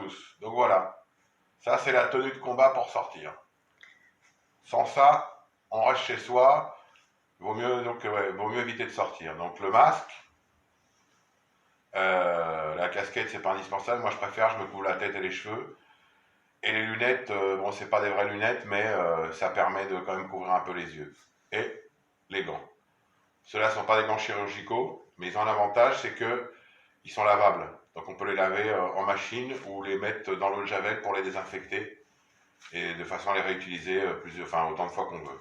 tous. Donc voilà, ça c'est la tenue de combat pour sortir. Sans ça, on reste chez soi, vaut mieux éviter de sortir. Donc le masque, la casquette c'est pas indispensable, moi je préfère, je me couvre la tête et les cheveux. Et les lunettes, bon c'est pas des vraies lunettes, mais ça permet de quand même couvrir un peu les yeux. Et les gants. Ceux-là ne sont pas des gants chirurgicaux, mais ils ont un avantage, c'est qu'ils sont lavables. Donc on peut les laver en machine ou les mettre dans l'eau de javel pour les désinfecter et de façon à les réutiliser autant de fois qu'on veut.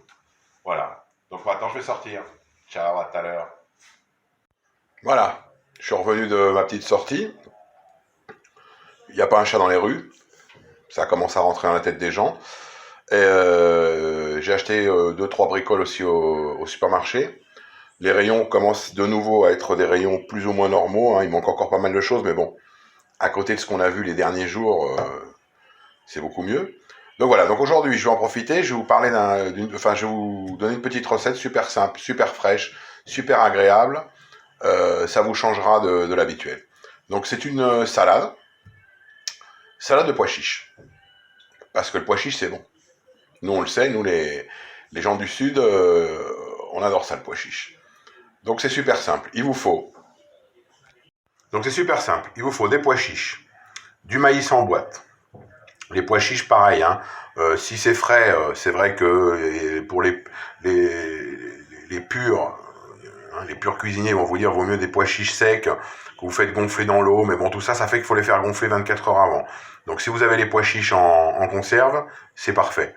Voilà. Donc maintenant je vais sortir. Ciao, à tout à l'heure. Voilà, je suis revenu de ma petite sortie. Il n'y a pas un chat dans les rues. Ça commence à rentrer dans la tête des gens. Et j'ai acheté 2-3 bricoles aussi au supermarché. Les rayons commencent de nouveau à être des rayons plus ou moins normaux, hein. Il manque encore pas mal de choses, mais bon, à côté de ce qu'on a vu les derniers jours, c'est beaucoup mieux. Donc voilà, donc aujourd'hui, je vais en profiter, je vais vous parler je vais vous donner une petite recette super simple, super fraîche, super agréable. Ça vous changera de l'habituel. Donc c'est une salade de pois chiches. Parce que le pois chiche, c'est bon. Nous, on le sait, nous, les gens du Sud, on adore ça, le pois chiche. Donc c'est super simple, il vous faut des pois chiches, du maïs en boîte. Les pois chiches, pareil, hein. Si c'est frais, c'est vrai que pour les purs, hein, les purs cuisiniers vont vous dire vaut mieux des pois chiches secs que vous faites gonfler dans l'eau, mais bon, tout ça, ça fait qu'il faut les faire gonfler 24 heures avant. Donc si vous avez les pois chiches en conserve, c'est parfait.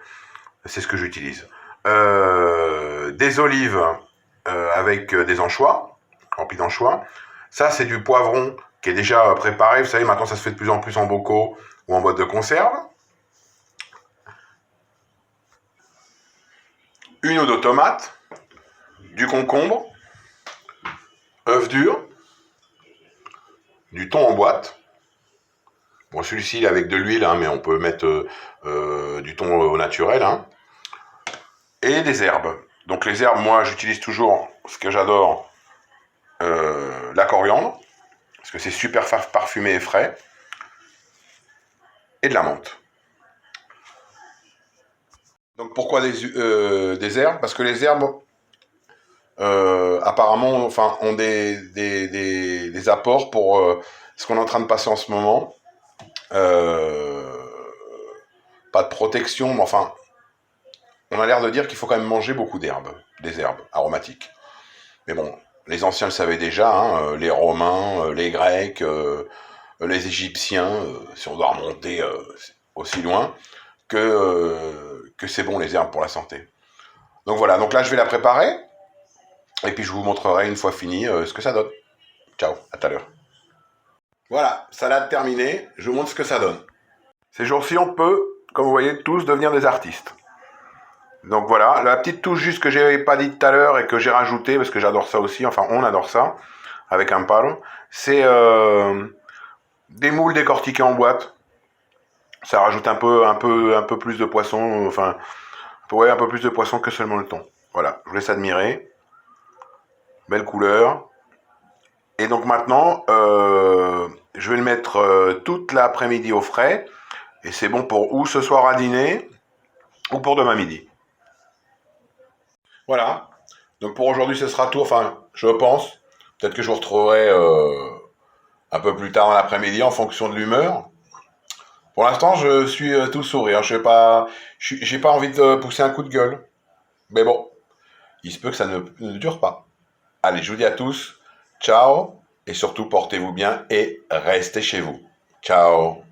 C'est ce que j'utilise. Des olives avec des anchois, remplis d'anchois. Ça, c'est du poivron qui est déjà préparé. Vous savez, maintenant, ça se fait de plus en plus en bocaux ou en boîte de conserve. Une ou deux tomates, du concombre, œuf dur, du thon en boîte. Bon, celui-ci, il est avec de l'huile, hein, mais on peut mettre du thon au naturel. Hein. Et des herbes. Donc les herbes, moi, j'utilise toujours ce que j'adore, la coriandre, parce que c'est super parfumé et frais, et de la menthe. Donc pourquoi des herbes? Parce que les herbes, apparemment, ont des apports pour ce qu'on est en train de passer en ce moment. Pas de protection, mais enfin, on a l'air de dire qu'il faut quand même manger beaucoup d'herbes, des herbes aromatiques. Mais bon, les anciens le savaient déjà, hein, les Romains, les Grecs, les Égyptiens, si on doit remonter aussi loin, que c'est bon les herbes pour la santé. Donc voilà, donc là je vais la préparer, et puis je vous montrerai une fois fini ce que ça donne. Ciao, à tout à l'heure. Voilà, salade terminée, je vous montre ce que ça donne. Ces jours-ci, on peut, comme vous voyez, tous devenir des artistes. Donc voilà, la petite touche juste que j'avais pas dit tout à l'heure et que j'ai rajouté, parce que j'adore ça aussi, enfin on adore ça, avec un palo, c'est des moules décortiqués en boîte. Ça rajoute un peu plus de poisson, un peu plus de poisson que seulement le thon. Voilà, je vous laisse admirer. Belle couleur. Et donc maintenant, je vais le mettre toute l'après-midi au frais. Et c'est bon pour ou ce soir à dîner, ou pour demain midi. Voilà. Donc pour aujourd'hui, ce sera tout. Enfin, je pense. Peut-être que je vous retrouverai un peu plus tard dans l'après-midi en fonction de l'humeur. Pour l'instant, je suis tout sourire. J'ai pas envie de pousser un coup de gueule. Mais bon, il se peut que ça ne dure pas. Allez, je vous dis à tous, ciao. Et surtout, portez-vous bien et restez chez vous. Ciao.